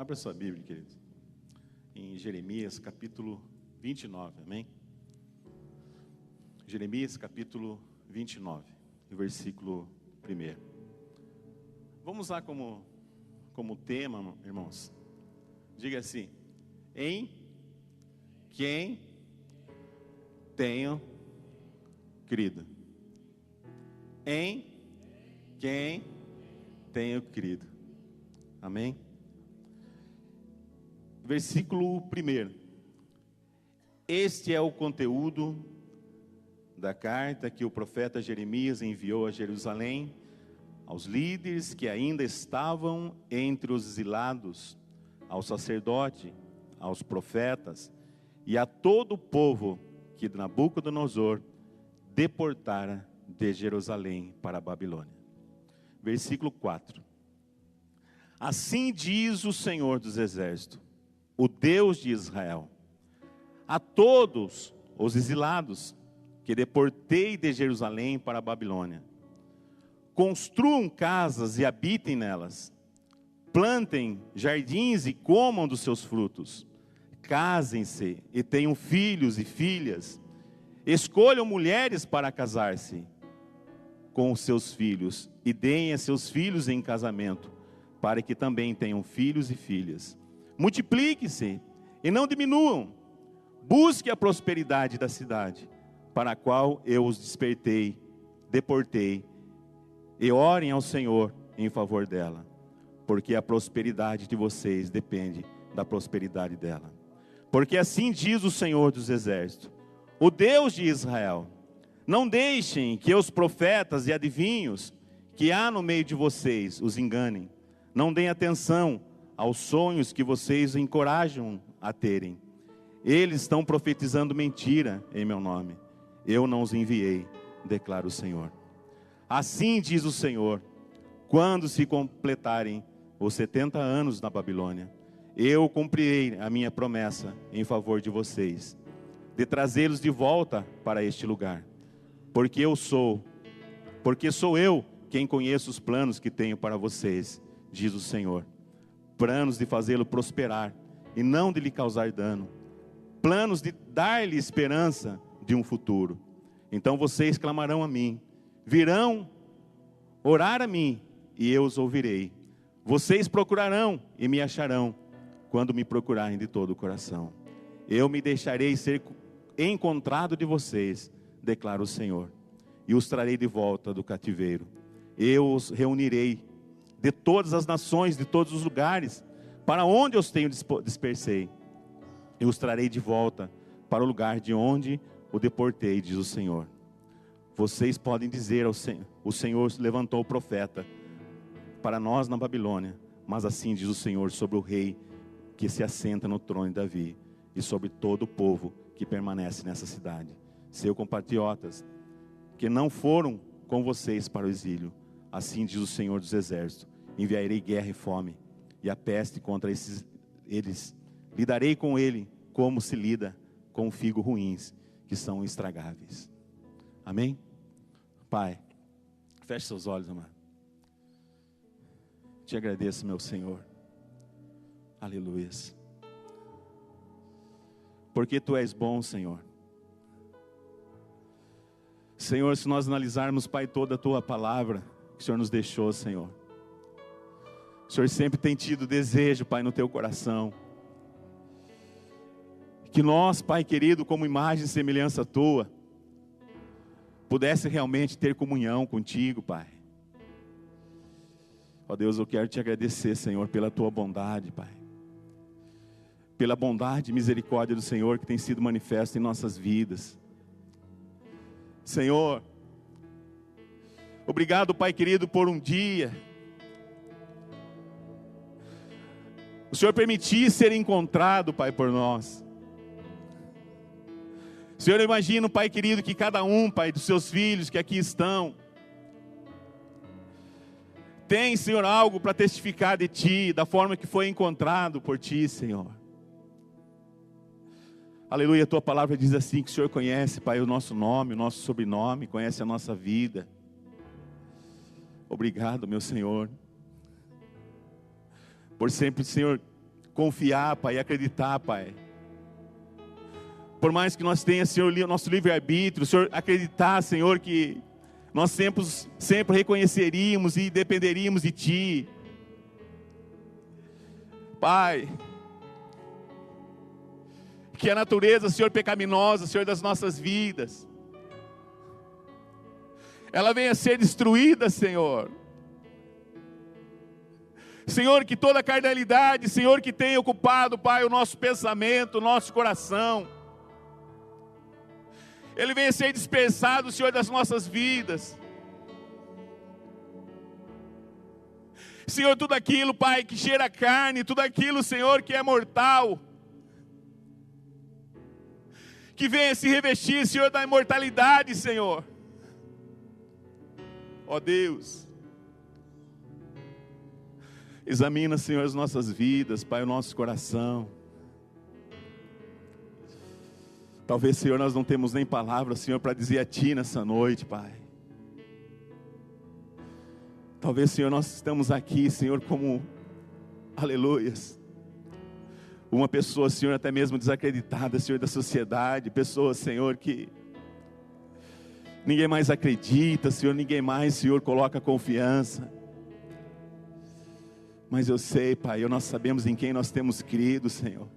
Abra sua Bíblia, queridos, em Jeremias capítulo 29, amém? Jeremias capítulo 29, versículo 1. Vamos usar como tema, irmãos, diga assim: em quem tenho crido. Em quem tenho crido. Amém? Versículo 1. Este é o conteúdo da carta que o profeta Jeremias enviou a Jerusalém, aos líderes que ainda estavam entre os exilados, ao sacerdote, aos profetas e a todo o povo que Nabucodonosor deportara de Jerusalém para a Babilônia. Versículo 4. Assim diz o Senhor dos Exércitos, o Deus de Israel, a todos os exilados que deportei de Jerusalém para a Babilônia: construam casas e habitem nelas, plantem jardins e comam dos seus frutos, casem-se e tenham filhos e filhas, escolham mulheres para casar-se com os seus filhos e deem a seus filhos em casamento, para que também tenham filhos e filhas. Multipliquem-se e não diminuam. Busque a prosperidade da cidade, para a qual eu os deportei, e orem ao Senhor em favor dela, porque a prosperidade de vocês depende da prosperidade dela. Porque assim diz o Senhor dos Exércitos, o Deus de Israel: não deixem que os profetas e adivinhos que há no meio de vocês os enganem. Não deem atenção aos sonhos que vocês encorajam a terem. Eles estão profetizando mentira em meu nome. Eu não os enviei, declara o Senhor. Assim diz o Senhor: quando se completarem os 70 anos na Babilônia, eu cumprirei a minha promessa em favor de vocês, de trazê-los de volta para este lugar. Porque sou eu quem conheço os planos que tenho para vocês, diz o Senhor. Planos de fazê-lo prosperar e não de lhe causar dano. Planos de dar-lhe esperança de um futuro. Então vocês clamarão a mim, virão orar a mim e eu os ouvirei. Vocês procurarão e me acharão, quando me procurarem de todo o coração. Eu me deixarei ser encontrado de vocês, declara o Senhor, e os trarei de volta do cativeiro. Eu os reunirei de todas as nações, de todos os lugares, para onde eu os tenho dispersei. Eu os trarei de volta para o lugar de onde o deportei, diz o Senhor. Vocês podem dizer ao Senhor: o Senhor levantou o profeta para nós na Babilônia, mas assim diz o Senhor sobre o rei que se assenta no trono de Davi, e sobre todo o povo que permanece nessa cidade. Seus compatriotas que não foram com vocês para o exílio, assim diz o Senhor dos Exércitos: enviarei guerra e fome e a peste contra eles. Lidarei com ele como se lida com figos ruins, que são estragáveis. Amém? Pai, feche seus olhos, amado. Te agradeço, meu Senhor. Aleluia. Porque Tu és bom, Senhor. Senhor, se nós analisarmos, Pai, toda a Tua palavra que o Senhor nos deixou, Senhor, o Senhor sempre tem tido desejo, Pai, no Teu coração, que nós, Pai querido, como imagem e semelhança Tua, pudesse realmente ter comunhão contigo, Pai. Ó Deus, eu quero Te agradecer, Senhor, pela Tua bondade, Pai, pela bondade e misericórdia do Senhor que tem sido manifesta em nossas vidas. Senhor, obrigado, Pai querido, por um dia o Senhor permitir ser encontrado, Pai, por nós. Senhor, eu imagino, Pai querido, que cada um, Pai, dos seus filhos que aqui estão, tem, Senhor, algo para testificar de Ti, da forma que foi encontrado por Ti, Senhor. Aleluia, a Tua palavra diz assim, que o Senhor conhece, Pai, o nosso nome, o nosso sobrenome, conhece a nossa vida. Obrigado, meu Senhor, por sempre, Senhor, confiar, Pai, e acreditar, Pai. Por mais que nós tenhamos, Senhor, nosso livre-arbítrio, Senhor, acreditar, Senhor, que nós sempre reconheceríamos e dependeríamos de Ti. Pai, que a natureza, Senhor, pecaminosa, Senhor, das nossas vidas, ela venha a ser destruída, Senhor. Senhor, que toda a carnalidade, Senhor, que tenha ocupado, Pai, o nosso pensamento, o nosso coração, ele venha a ser dispersado, Senhor, das nossas vidas. Senhor, tudo aquilo, Pai, que cheira carne, tudo aquilo, Senhor, que é mortal, que venha se revestir, Senhor, da imortalidade, Senhor. Ó Deus, examina, Senhor, as nossas vidas, Pai, o nosso coração. Talvez, Senhor, nós não temos nem palavras, Senhor, para dizer a Ti nessa noite, Pai. Talvez, Senhor, nós estamos aqui, Senhor, como, aleluias, uma pessoa, Senhor, até mesmo desacreditada, Senhor, da sociedade. Pessoas, Senhor, que ninguém mais acredita, Senhor, ninguém mais, Senhor, coloca confiança. Mas eu sei, Pai, nós sabemos em quem nós temos crido, Senhor.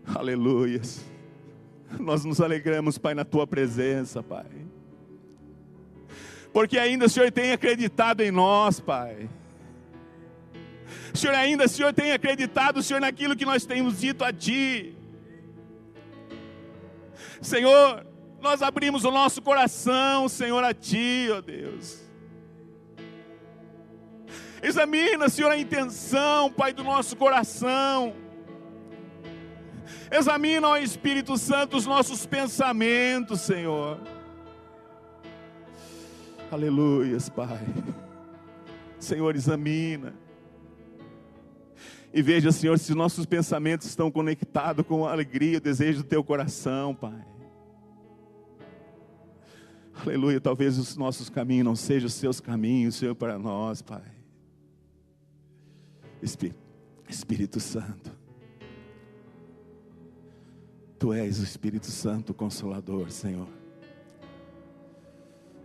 Aleluias. Nós nos alegramos, Pai, na Tua presença, Pai. Porque ainda o Senhor tem acreditado em nós, Pai. O Senhor ainda, Senhor, tem acreditado, Senhor, naquilo que nós temos dito a Ti. Senhor, nós abrimos o nosso coração, Senhor, a Ti, ó Deus. Examina, Senhor, a intenção, Pai, do nosso coração. Examina, ó Espírito Santo, os nossos pensamentos, Senhor. Aleluias, Pai. Senhor, examina. E veja, Senhor, se nossos pensamentos estão conectados com a alegria, o desejo do Teu coração, Pai. Aleluia, talvez os nossos caminhos não sejam os Seus caminhos, Senhor, para nós, Pai. Espírito Santo, Tu és o Espírito Santo, o Consolador, Senhor.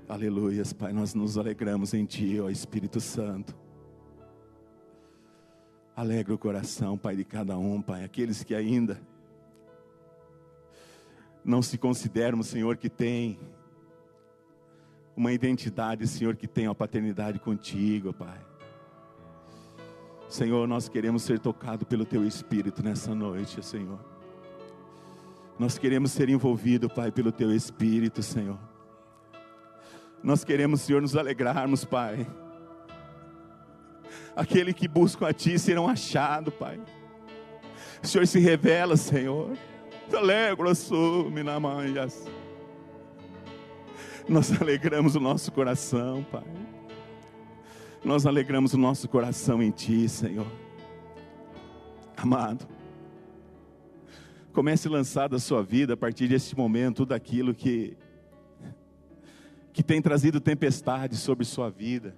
Aleluias, Pai, nós nos alegramos em Ti, ó Espírito Santo. Alegra o coração, Pai, de cada um, Pai. Aqueles que ainda não se consideram, Senhor, que tem uma identidade, Senhor, que tem uma paternidade contigo, Pai. Senhor, nós queremos ser tocados pelo Teu Espírito nessa noite, Senhor. Nós queremos ser envolvidos, Pai, pelo Teu Espírito, Senhor. Nós queremos, Senhor, nos alegrarmos, Pai. Aquele que busca a Ti serão achados, Pai. O Senhor se revela, Senhor. Nós alegramos o nosso coração, Pai. Nós alegramos o nosso coração em Ti, Senhor. Amado, comece a lançar da sua vida, a partir deste momento, tudo aquilo que tem trazido tempestade sobre sua vida.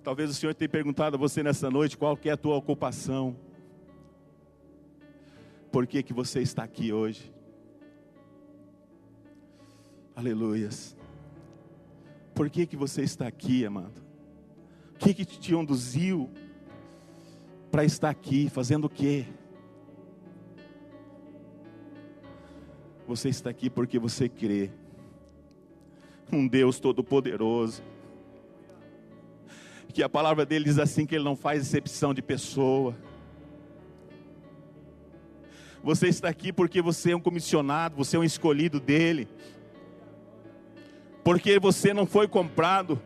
Talvez o Senhor tenha perguntado a você nessa noite qual que é a tua ocupação. Por que que você está aqui hoje? Aleluias. Por que que você está aqui, amado? O que que te conduziu para estar aqui, fazendo o quê? Você está aqui porque você crê um Deus todo-poderoso, que a palavra dele diz assim, que Ele não faz exceção de pessoa. Você está aqui porque você é um comissionado, você é um escolhido dele, porque você não foi comprado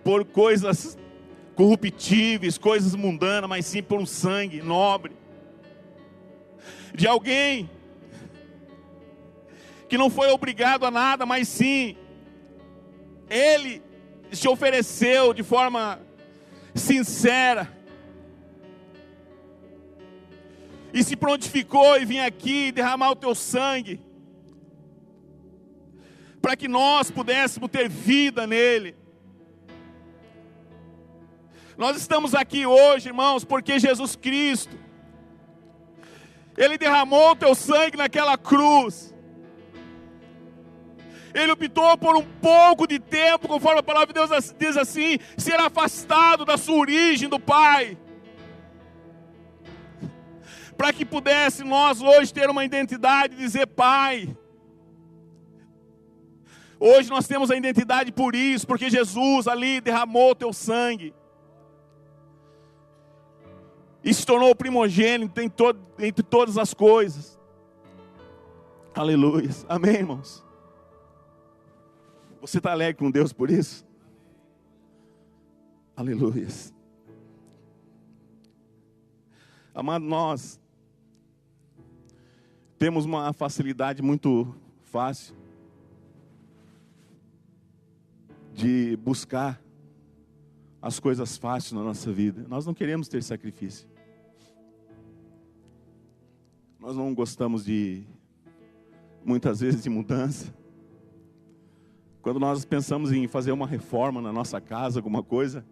por coisas corruptíveis, coisas mundanas, mas sim por um sangue nobre, de alguém que não foi obrigado a nada, mas sim, Ele se ofereceu de forma sincera, e se prontificou e vinha aqui derramar o teu sangue, para que nós pudéssemos ter vida nele. Nós estamos aqui hoje, irmãos, porque Jesus Cristo, Ele derramou o teu sangue naquela cruz. Ele optou por um pouco de tempo, conforme a palavra de Deus diz assim, ser afastado da sua origem, do Pai, para que pudesse nós hoje ter uma identidade e dizer Pai. Hoje nós temos a identidade por isso, porque Jesus ali derramou o teu sangue e se tornou o primogênito entre todas as coisas. Aleluia. Amém, irmãos? Você está alegre com Deus por isso? Aleluia. Amado, nós temos uma facilidade muito fácil de buscar as coisas fáceis na nossa vida. Nós não queremos ter sacrifício. Nós não gostamos muitas vezes, de mudança. Quando nós pensamos em fazer uma reforma na nossa casa, alguma coisa,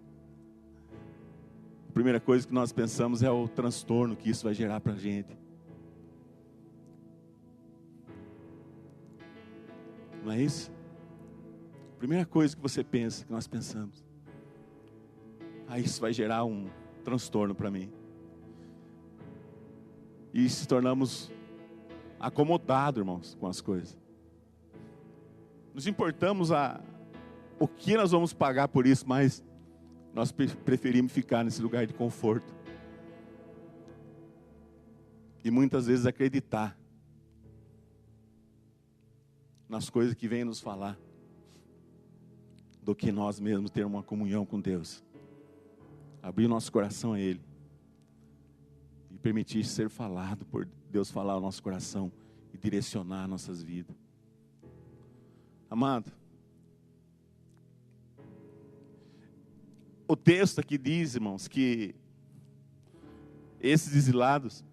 a primeira coisa que nós pensamos é o transtorno que isso vai gerar para a gente. Não é isso? A primeira coisa que você pensa, que nós pensamos, isso vai gerar um transtorno para mim. E se tornamos acomodados, irmãos, com as coisas. Nos importamos o que nós vamos pagar por isso, mas nós preferimos ficar nesse lugar de conforto. E muitas vezes acreditar nas coisas que vêm nos falar, do que nós mesmos ter uma comunhão com Deus. Abrir o nosso coração a Ele. E permitir ser falado por Deus, falar ao nosso coração e direcionar nossas vidas. Amado, o texto aqui diz, irmãos, que esses exilados,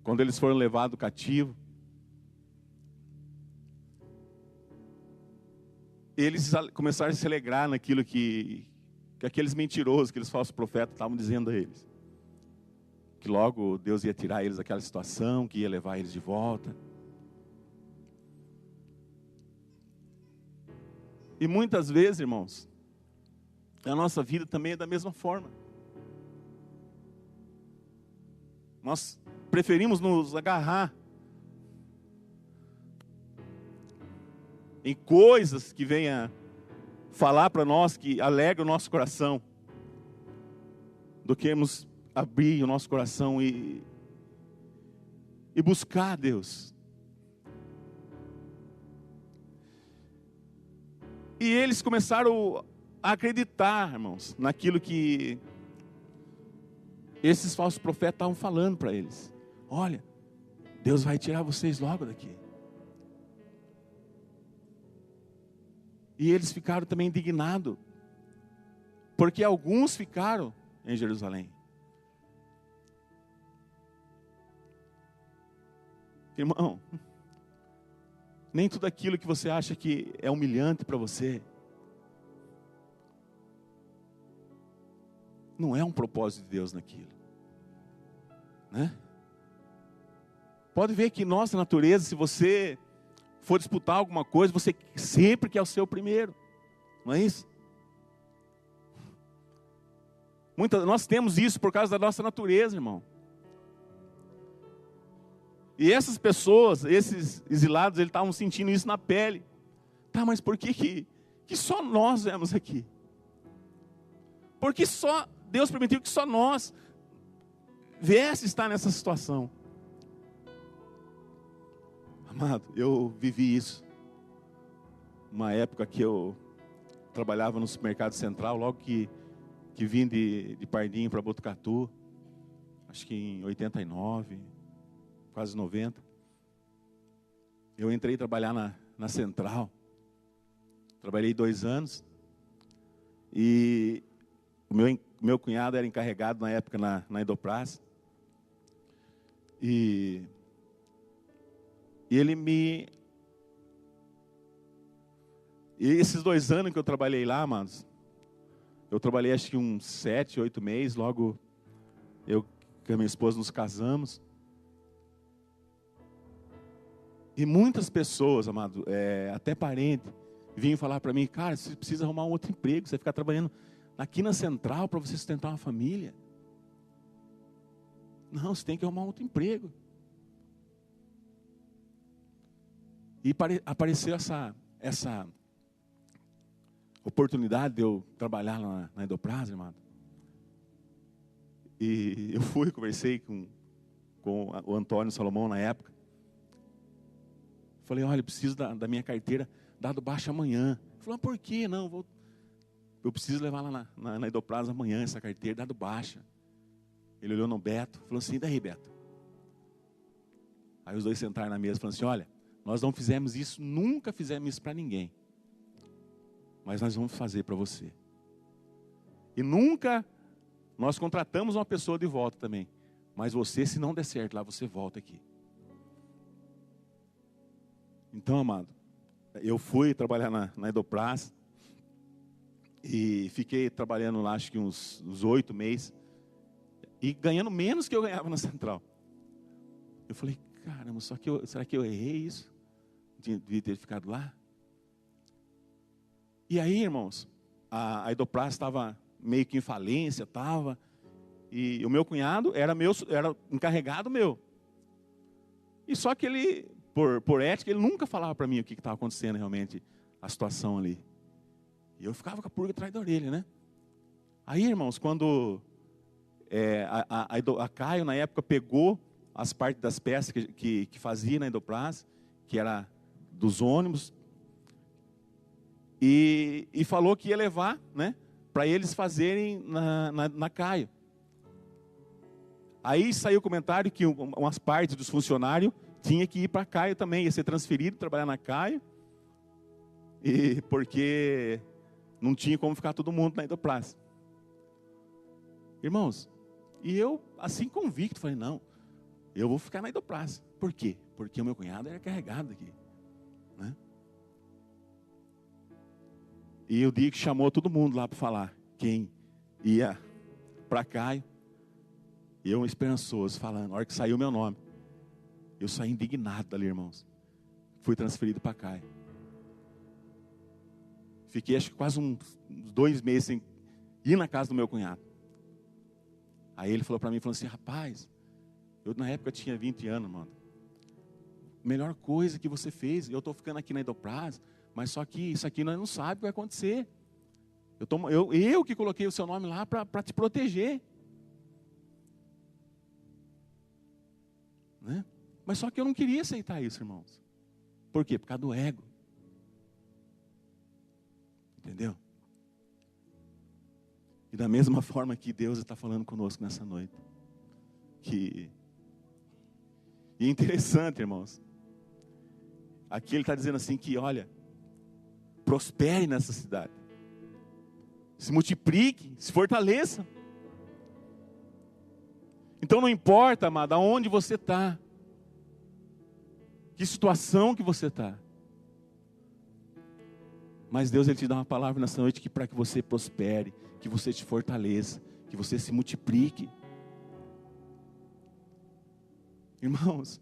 quando eles foram levados cativo, eles começaram a se alegrar naquilo que aqueles mentirosos, aqueles falsos profetas estavam dizendo a eles. Que logo Deus ia tirar eles daquela situação, que ia levar eles de volta. E muitas vezes, irmãos, a nossa vida também é da mesma forma. Nós preferimos nos agarrar em coisas que venham falar para nós, que alegram o nosso coração, do que irmos abrir o nosso coração e buscar a Deus. E eles começaram a acreditar, irmãos, naquilo que esses falsos profetas estavam falando para eles. Olha, Deus vai tirar vocês logo daqui. E eles ficaram também indignados, porque alguns ficaram em Jerusalém. Irmão, nem tudo aquilo que você acha que é humilhante para você, não é um propósito de Deus naquilo, né? Pode ver que nossa natureza, se você for disputar alguma coisa, você sempre quer o seu primeiro, não é isso? Nós temos isso por causa da nossa natureza, irmão. E essas pessoas, esses exilados, eles estavam sentindo isso na pele. Tá, mas por que só nós viemos aqui? Porque só Deus permitiu que só nós viesse estar nessa situação. Amado, eu vivi isso. Uma época que eu trabalhava no supermercado central, logo que vim de Pardinho para Botucatu, acho que em 89, quase 90. Eu entrei trabalhar na central. Trabalhei 2 anos. E o meu cunhado era encarregado na época na Edopraz. E ele E esses 2 anos que eu trabalhei lá, amados, Eu trabalhei acho que uns 7, 8 meses, logo eu com a minha esposa nos casamos. E muitas pessoas, amado, até parente, vinham falar para mim, cara, você precisa arrumar um outro emprego, você vai ficar trabalhando aqui na central para você sustentar uma família. Não, você tem que arrumar um outro emprego. E apareceu essa oportunidade de eu trabalhar na Edopraz, irmão. E eu conversei com o Antônio Salomão na época. Falei, olha, eu preciso da minha carteira dado baixa amanhã. Ele falou, por quê? Não, eu preciso levar lá na Edopraz amanhã essa carteira dado baixa. Ele olhou no Beto, falou assim, e daí, Beto? Aí os dois sentaram na mesa e falaram assim, olha, nós não fizemos isso, nunca fizemos isso para ninguém. Mas nós vamos fazer para você. E nunca nós contratamos uma pessoa de volta também. Mas você, se não der certo lá, você volta aqui. Então, amado, eu fui trabalhar na Edopraz. E fiquei trabalhando lá, acho que uns 8 meses. E ganhando menos que eu ganhava na central. Eu falei, caramba, será que eu errei isso? Devia ter ficado lá? E aí, irmãos, a Edopraz estava meio que em falência, e o meu cunhado era encarregado meu. E só que ele, por ética, ele nunca falava para mim o que estava acontecendo realmente, a situação ali. E eu ficava com a pulga atrás da orelha, né? Aí, irmãos, quando a Caio, na época, pegou as partes das peças que fazia na Edopraz, que era dos ônibus, e falou que ia levar, né, para eles fazerem na Caio. Aí saiu o comentário que umas partes dos funcionários tinha que ir para a Caio também, ia ser transferido, trabalhar na Caio, e porque não tinha como ficar todo mundo na Edopraz. Irmãos, e eu, assim convicto, falei, não, eu vou ficar na Edopraz. Por quê? Porque o meu cunhado era carregado aqui, né? E o dia que chamou todo mundo lá para falar, quem ia para Caio, eu esperançoso, falando, na hora que saiu o meu nome, eu saí indignado dali, irmãos. Fui transferido para Caio. Fiquei acho que quase uns 2 meses sem ir na casa do meu cunhado. Aí ele falou para mim, falou assim, rapaz, eu na época tinha 20 anos, mano. Melhor coisa que você fez, eu estou ficando aqui na Edopraz, mas só que isso aqui nós não sabemos o que vai acontecer. Eu que coloquei o seu nome lá para te proteger. Né? Mas só que eu não queria aceitar isso, irmãos. Por quê? Por causa do ego. Entendeu? E da mesma forma que Deus está falando conosco nessa noite. E é interessante, irmãos. Aqui ele está dizendo assim que, olha, prospere nessa cidade. Se multiplique, se fortaleça. Então não importa, amado, aonde você está. Que situação que você está. Mas Deus, Ele te dá uma palavra nessa noite que para que você prospere, que você te fortaleça, que você se multiplique. Irmãos,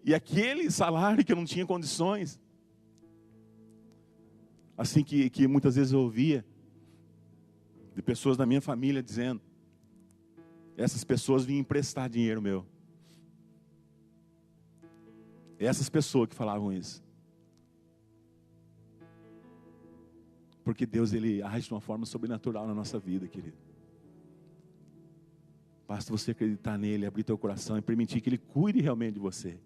e aquele salário que eu não tinha condições, assim que muitas vezes eu ouvia, de pessoas da minha família dizendo, essas pessoas vinham emprestar dinheiro meu. Essas pessoas que falavam isso. Porque Deus, Ele age de uma forma sobrenatural na nossa vida, querido. Basta você acreditar nele, abrir teu coração e permitir que Ele cuide realmente de você.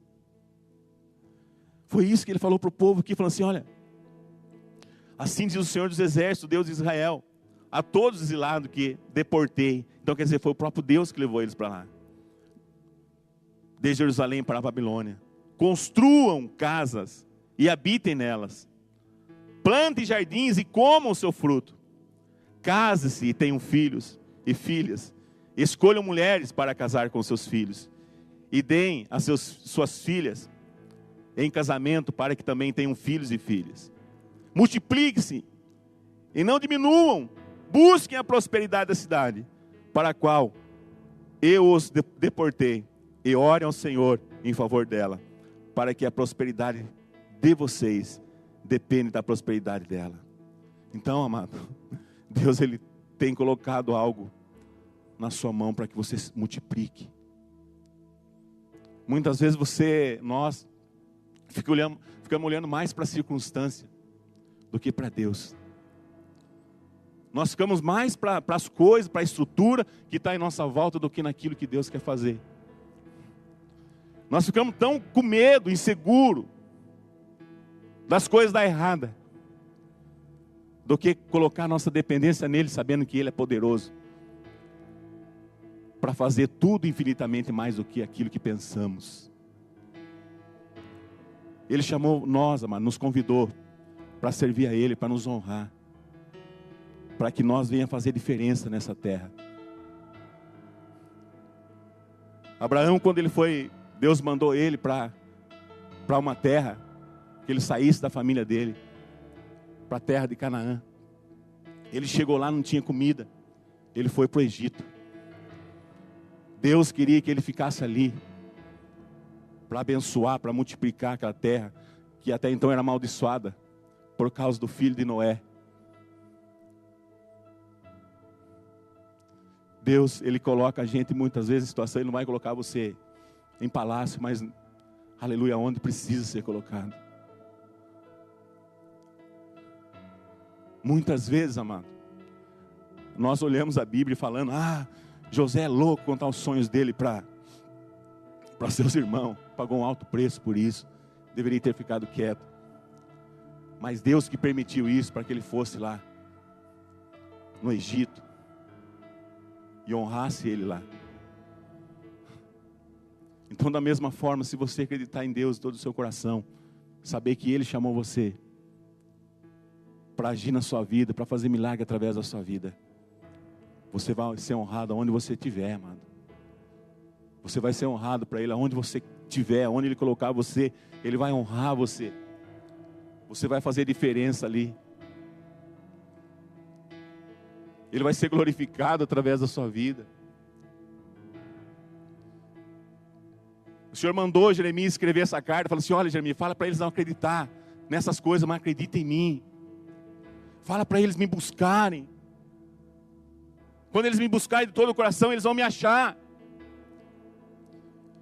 Foi isso que Ele falou para o povo aqui, falando assim, olha, assim diz o Senhor dos Exércitos, Deus de Israel, a todos os exilados que deportei. Então quer dizer, foi o próprio Deus que levou eles para lá. De Jerusalém para a Babilônia. Construam casas e habitem nelas. Plantem jardins e comam o seu fruto. Case-se e tenham filhos e filhas. Escolham mulheres para casar com seus filhos. E deem a suas filhas em casamento para que também tenham filhos e filhas. Multiplique-se e não diminuam. Busquem a prosperidade da cidade, para a qual eu os deportei, e orem ao Senhor em favor dela, para que a prosperidade de vocês depende da prosperidade dela. Então, amado, Deus ele tem colocado algo na sua mão para que você multiplique. Muitas vezes nós ficamos olhando mais para a circunstância do que para Deus. Nós ficamos mais para as coisas, para a estrutura que está em nossa volta do que naquilo que Deus quer fazer. Nós ficamos tão com medo, inseguro das coisas dar errada, do que colocar nossa dependência nele, sabendo que ele é poderoso para fazer tudo infinitamente mais do que aquilo que pensamos. Ele chamou nós, amado, nos convidou para servir a ele, para nos honrar, para que nós venhamos fazer diferença nessa terra. Abraão, quando ele foi, Deus mandou ele para uma terra, que ele saísse da família dele, para a terra de Canaã. Ele chegou lá, não tinha comida, ele foi para o Egito. Deus queria que ele ficasse ali, para abençoar, para multiplicar aquela terra, que até então era amaldiçoada, por causa do filho de Noé. Deus, ele coloca a gente muitas vezes em situação, ele não vai colocar você em palácio, mas, aleluia, onde precisa ser colocado. Muitas vezes, amado, nós olhamos a Bíblia falando, José é louco contar os sonhos dele para seus irmãos, pagou um alto preço por isso, deveria ter ficado quieto. Mas Deus que permitiu isso para que ele fosse lá, no Egito, e honrasse ele lá. Então, da mesma forma, se você acreditar em Deus de todo o seu coração, saber que ele chamou você para agir na sua vida, para fazer milagre através da sua vida, você vai ser honrado aonde você estiver, amado. Você vai ser honrado para ele aonde você estiver, aonde ele colocar você, ele vai honrar você. Você vai fazer diferença ali. Ele vai ser glorificado através da sua vida. O Senhor mandou Jeremias escrever essa carta, falou assim, olha Jeremias, fala para eles não acreditar nessas coisas, mas acredita em mim. Fala para eles me buscarem. Quando eles me buscarem de todo o coração, eles vão me achar.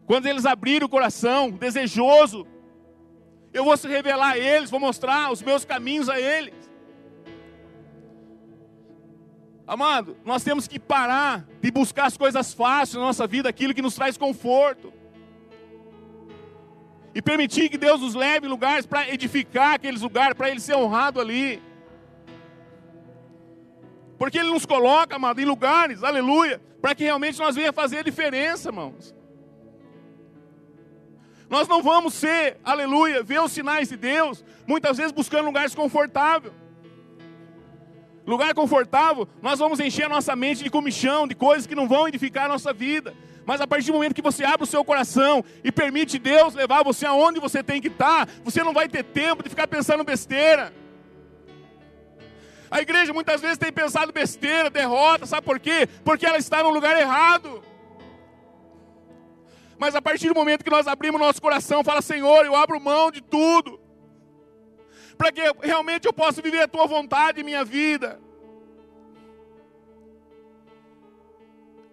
Quando eles abrirem o coração, desejoso, eu vou se revelar a eles, vou mostrar os meus caminhos a eles. Amado, nós temos que parar de buscar as coisas fáceis na nossa vida, aquilo que nos traz conforto. E permitir que Deus nos leve em lugares para edificar aqueles lugares, para Ele ser honrado ali. Porque Ele nos coloca, amado, em lugares, aleluia, para que realmente nós venhamos fazer a diferença, irmãos. Nós não vamos ser, aleluia, ver os sinais de Deus, muitas vezes buscando lugares confortáveis. Lugar confortável, nós vamos encher a nossa mente de comichão, de coisas que não vão edificar a nossa vida. Mas a partir do momento que você abre o seu coração e permite Deus levar você aonde você tem que estar, você não vai ter tempo de ficar pensando besteira. A igreja muitas vezes tem pensado besteira, derrota, sabe por quê? Porque ela está no lugar errado. Mas a partir do momento que nós abrimos nosso coração, fala, Senhor, eu abro mão de tudo, para que realmente eu possa viver a Tua vontade em minha vida.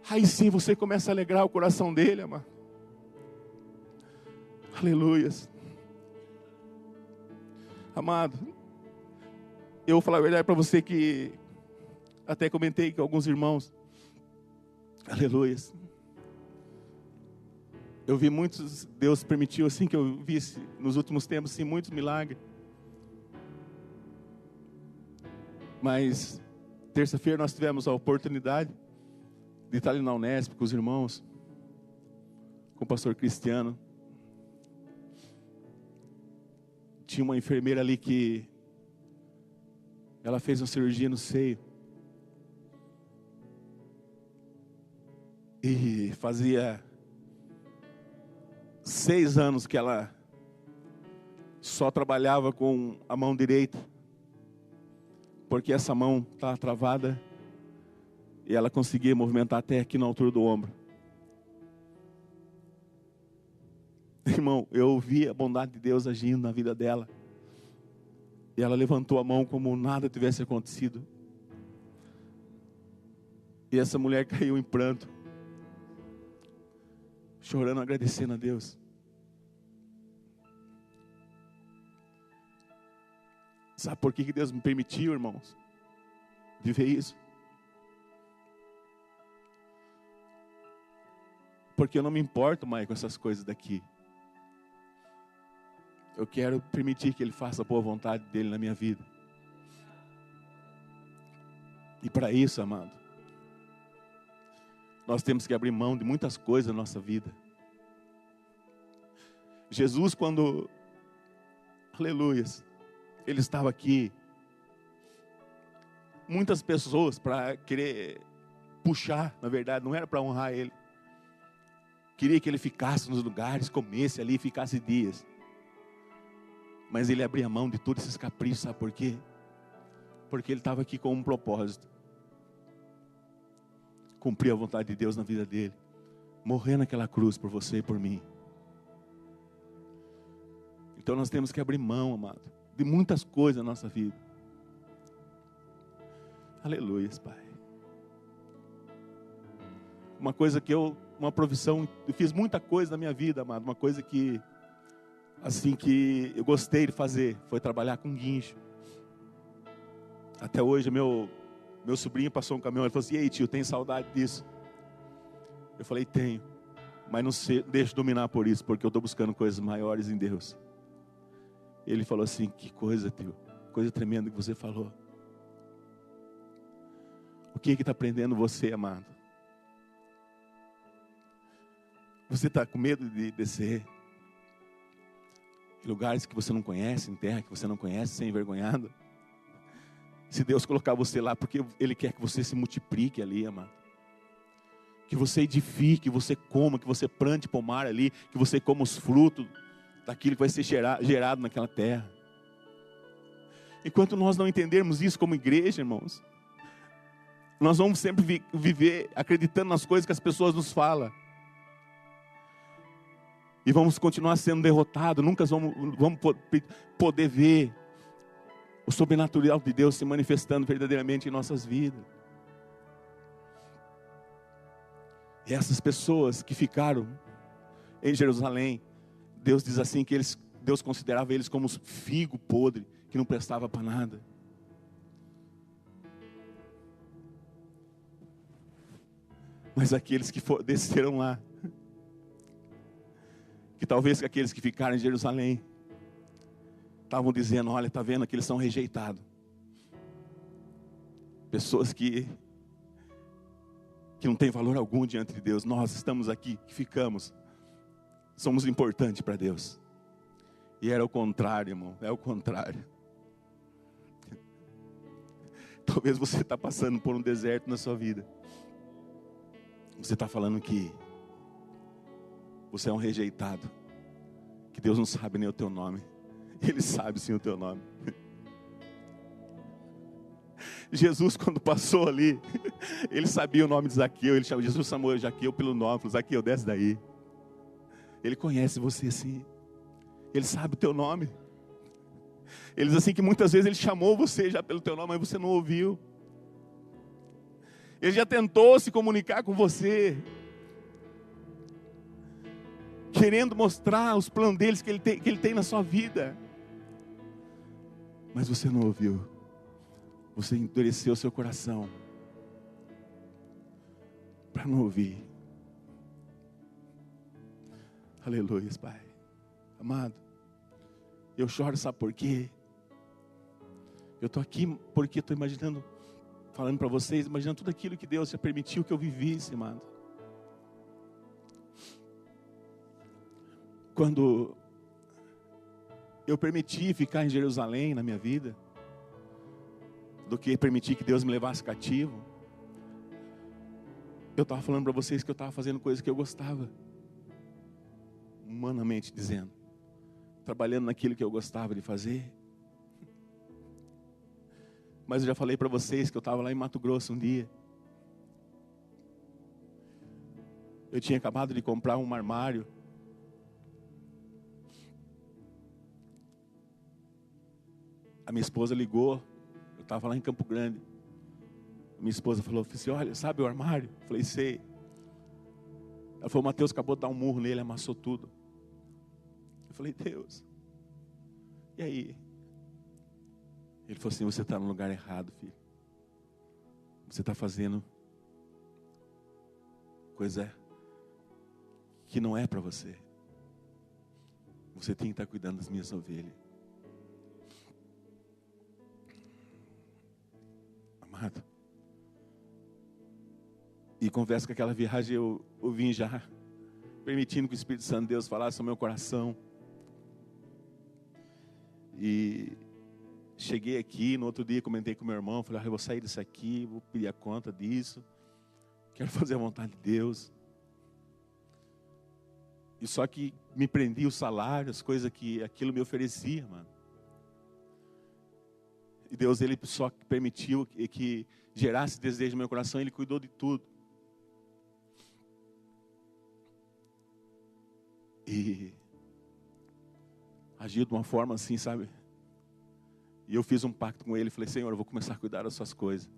Aí sim você começa a alegrar o coração dele, amado. Aleluias. Amado, eu vou falar a verdade para você que até comentei com alguns irmãos. Aleluias. Eu vi muitos, Deus permitiu assim que eu visse nos últimos tempos assim, muitos milagres. Mas terça-feira nós tivemos a oportunidade de estar ali na Unesp com os irmãos, com o pastor Cristiano. Tinha uma enfermeira ali que ela fez uma cirurgia no seio. E fazia 6 anos que ela só trabalhava com a mão direita. porque essa mão estava travada e ela conseguia movimentar até aqui na altura do ombro. Irmão, eu vi a bondade de Deus agindo na vida dela. E ela levantou a mão como nada tivesse acontecido. E essa mulher caiu em pranto, chorando, agradecendo a Deus. Sabe por que Deus me permitiu, irmãos, viver isso? Porque eu não me importo mais com essas coisas daqui. Eu quero permitir que Ele faça a boa vontade dEle na minha vida. E para isso, amado, nós temos que abrir mão de muitas coisas na nossa vida. Jesus, quando, aleluias, Ele estava aqui, muitas pessoas para querer puxar, na verdade, não era para honrar Ele. Queria que Ele ficasse nos lugares, comesse ali, ficasse dias. Mas Ele abria mão de todos esses caprichos, sabe por quê? Porque Ele estava aqui com um propósito. Cumprir a vontade de Deus na vida dEle. Morrer naquela cruz por você e por mim. Então nós temos que abrir mão, amado, de muitas coisas na nossa vida. Aleluia, Pai. Uma profissão, eu fiz muita coisa na minha vida, amado. Uma coisa que que eu gostei de fazer foi trabalhar com guincho. Até hoje meu sobrinho passou um caminhão, ele falou assim: "Ei, tio, tem saudade disso?" Eu falei: "Tenho, mas não deixe dominar por isso, porque eu estou buscando coisas maiores em Deus." Ele falou assim: "Que coisa, tio, coisa tremenda que você falou." O que está prendendo você, amado? Você está com medo de descer em lugares que você não conhece, em terra que você não conhece, ser envergonhado? Se Deus colocar você lá, porque Ele quer que você se multiplique ali, amado. Que você edifique, que você coma, que você plante pomar ali, que você coma os frutos daquilo que vai ser gerado naquela terra. Enquanto nós não entendermos isso como igreja, irmãos, nós vamos sempre viver acreditando nas coisas que as pessoas nos falam. E vamos continuar sendo derrotados, nunca vamos poder ver o sobrenatural de Deus se manifestando verdadeiramente em nossas vidas. E essas pessoas que ficaram em Jerusalém, Deus diz assim que Deus considerava eles como figo podre, que não prestava para nada. Mas aqueles que desceram lá, que talvez aqueles que ficaram em Jerusalém estavam dizendo: "Olha, está vendo que eles são rejeitados." Pessoas que não têm valor algum diante de Deus. Nós estamos aqui, que ficamos, somos importantes para Deus. E era o contrário, irmão, é o contrário. Talvez você está passando por um deserto na sua vida. Você está falando que você é um rejeitado, que Deus não sabe nem o teu nome. Ele sabe sim o teu nome. Jesus, quando passou ali, Ele sabia o nome de Zaqueu. Jesus chamou Zaqueu pelo nome, falou: "Zaqueu, desce daí." Ele conhece você sim. Ele sabe o teu nome. Ele diz assim que muitas vezes Ele chamou você já pelo teu nome, mas você não ouviu. Ele já tentou se comunicar com você, querendo mostrar os planos deles que ele tem na sua vida. Mas você não ouviu. Você endureceu seu coração para não ouvir. Aleluia, Pai. Amado, eu choro, sabe por quê? Eu estou aqui porque estou imaginando, falando para vocês, imaginando tudo aquilo que Deus já permitiu que eu vivisse, amado. Quando eu permiti ficar em Jerusalém na minha vida, do que permitir que Deus me levasse cativo, eu estava falando para vocês que eu estava fazendo coisas que eu gostava, humanamente dizendo, trabalhando naquilo que eu gostava de fazer. Mas eu já falei para vocês que eu estava lá em Mato Grosso um dia. Eu tinha acabado de comprar um armário. A minha esposa ligou. Eu estava lá em Campo Grande. Minha esposa falou assim, olha, sabe o armário? Eu falei, sei. Ela falou, Mateus acabou de dar um murro nele, amassou tudo. Eu falei, Deus, e aí? Ele falou assim, você está no lugar errado, filho. Você está fazendo coisa que não é para você. Você tem que estar cuidando das minhas ovelhas. Amado. E conversa com aquela viagem, eu vim já permitindo que o Espírito Santo de Deus falasse ao meu coração. E cheguei aqui, no outro dia comentei com meu irmão, falei, eu vou sair disso aqui, vou pedir a conta disso. Quero fazer a vontade de Deus. E só que me prendia o salário, as coisas que aquilo me oferecia, mano. E Deus, Ele só permitiu que gerasse desejo no meu coração, Ele cuidou de tudo. E agiu de uma forma assim, sabe? E eu fiz um pacto com Ele, falei, Senhor, eu vou começar a cuidar das suas coisas.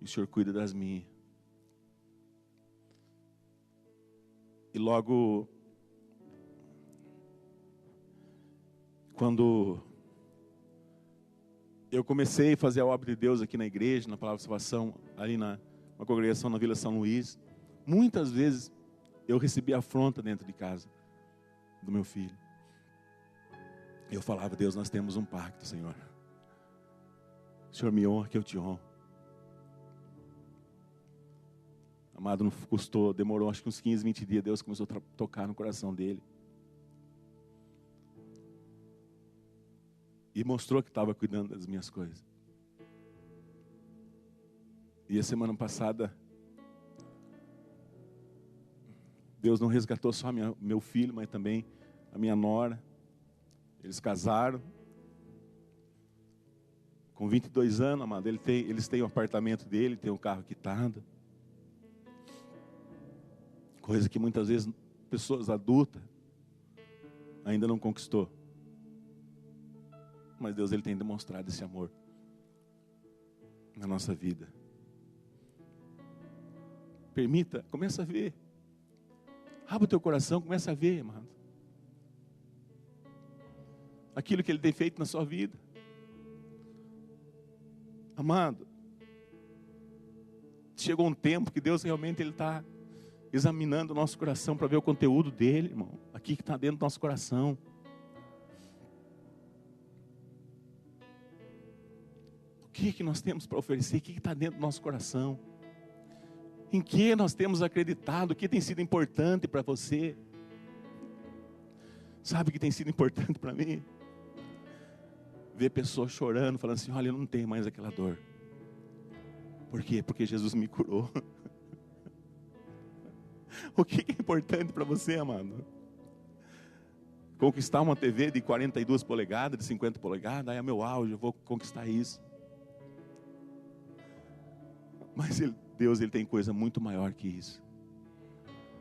E o Senhor cuida das minhas. E logo, quando eu comecei a fazer a obra de Deus aqui na igreja, na Palavra de Salvação, ali na congregação na Vila São Luís, muitas vezes eu recebi afronta dentro de casa do meu filho. Eu falava, Deus, nós temos um pacto, Senhor. O Senhor me honra que eu te honro. Amado, não custou, demorou acho que uns 15, 20 dias, Deus começou a tocar no coração dele. E mostrou que estava cuidando das minhas coisas. E a semana passada, Deus não resgatou só meu filho, mas também a minha nora. Eles casaram. Com 22 anos, amado, eles têm o apartamento dele, tem um carro quitado. Coisa que muitas vezes pessoas adultas ainda não conquistou. Mas Deus, Ele tem demonstrado esse amor na nossa vida. Permita, começa a ver. Abra o teu coração, começa a ver, amado. Aquilo que Ele tem feito na sua vida. Amado, chegou um tempo que Deus realmente Ele está examinando o nosso coração para ver o conteúdo dele, irmão. Aqui que está dentro do nosso coração. O que nós temos para oferecer? O que está dentro do nosso coração? Em que nós temos acreditado? O que tem sido importante para você? Sabe o que tem sido importante para mim? Ver pessoas chorando, falando assim, olha, eu não tenho mais aquela dor. Por quê? Porque Jesus me curou. O que é importante para você, amado? Conquistar uma TV de 42 polegadas, de 50 polegadas, aí é meu auge, eu vou conquistar isso. Mas Deus, Ele tem coisa muito maior que isso.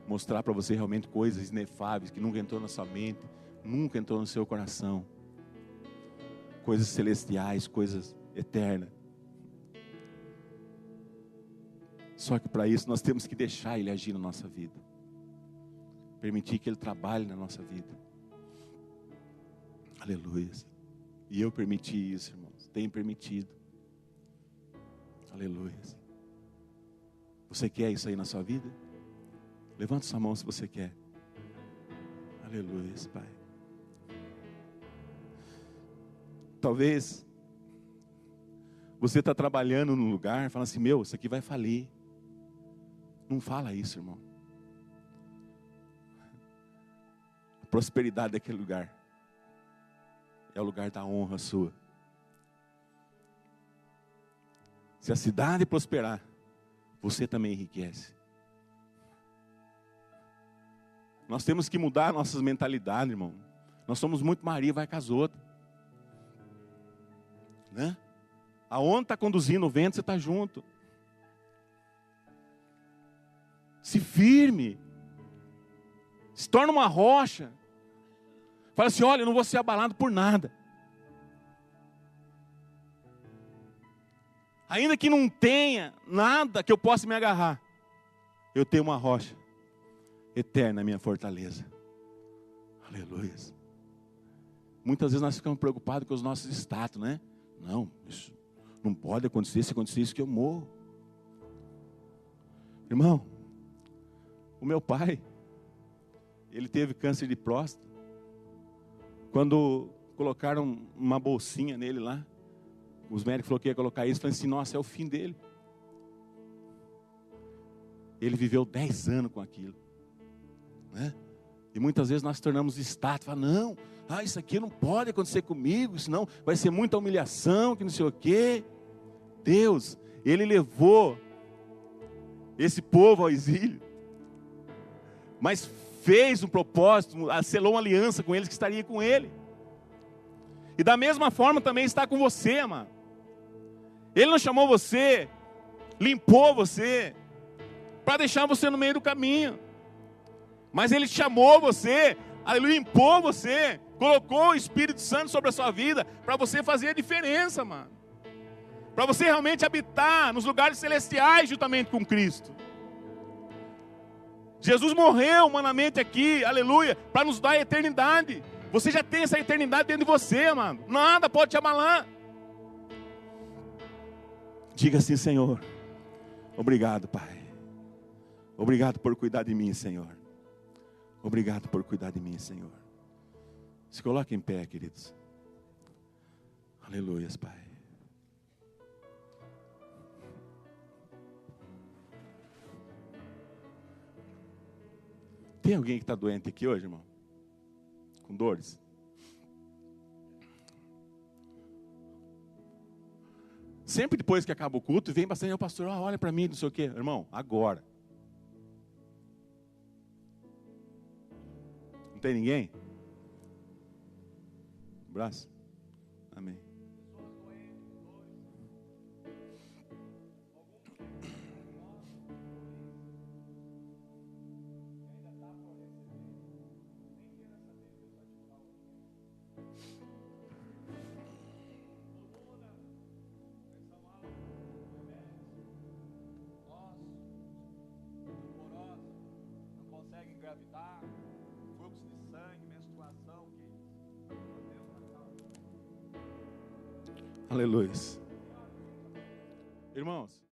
Mostrar para você realmente coisas inefáveis, que nunca entrou na sua mente, nunca entrou no seu coração. Coisas celestiais, coisas eternas. Só que para isso nós temos que deixar Ele agir na nossa vida. Permitir que Ele trabalhe na nossa vida. Aleluia. E eu permiti isso, irmãos. Tenho permitido. Aleluia. Você quer isso aí na sua vida? Levanta sua mão se você quer. Aleluia, Pai. Talvez você está trabalhando num lugar, fala assim, meu, isso aqui vai falir. Não fala isso, irmão. A prosperidade daquele lugar é o lugar da honra sua. Se a cidade prosperar, você também enriquece. Nós temos que mudar nossas mentalidades, irmão. Nós somos muito Maria, vai com as outras. Né? Aonde está conduzindo o vento, você está junto. Se firme. Se torna uma rocha. Fala assim, olha, eu não vou ser abalado por nada. Ainda que não tenha nada que eu possa me agarrar, eu tenho uma rocha eterna, a minha fortaleza. Aleluia. Muitas vezes nós ficamos preocupados com os nossos status, né? Não, isso não pode acontecer, se acontecer isso que eu morro. Irmão, o meu pai, ele teve câncer de próstata. Quando colocaram uma bolsinha nele lá, os médicos falaram que ia colocar isso, falaram assim, nossa, é o fim dele. Ele viveu 10 anos com aquilo, né? E muitas vezes nós tornamos status, falamos, não, isso aqui não pode acontecer comigo, senão vai ser muita humilhação, que não sei o quê. Deus, Ele levou esse povo ao exílio, mas fez um propósito, selou uma aliança com eles, que estaria com Ele. E da mesma forma também está com você, amado. Ele não chamou você, limpou você, para deixar você no meio do caminho. Mas Ele chamou você, limpou você, colocou o Espírito Santo sobre a sua vida, para você fazer a diferença, mano. Para você realmente habitar nos lugares celestiais juntamente com Cristo. Jesus morreu humanamente aqui, aleluia, para nos dar a eternidade. Você já tem essa eternidade dentro de você, mano. Nada pode te abalar. Diga assim, Senhor, obrigado, Pai. Obrigado por cuidar de mim, Senhor. Obrigado por cuidar de mim, Senhor. Se coloque em pé, queridos. Aleluia, Pai. Tem alguém que está doente aqui hoje, irmão? Com dores? Sempre depois que acaba o culto, vem bastante, o pastor, olha para mim, não sei o quê. Irmão, agora. Não tem ninguém? Braço? Amém. Engravidar, fluxo de sangue, menstruação, Aleluia. Irmãos.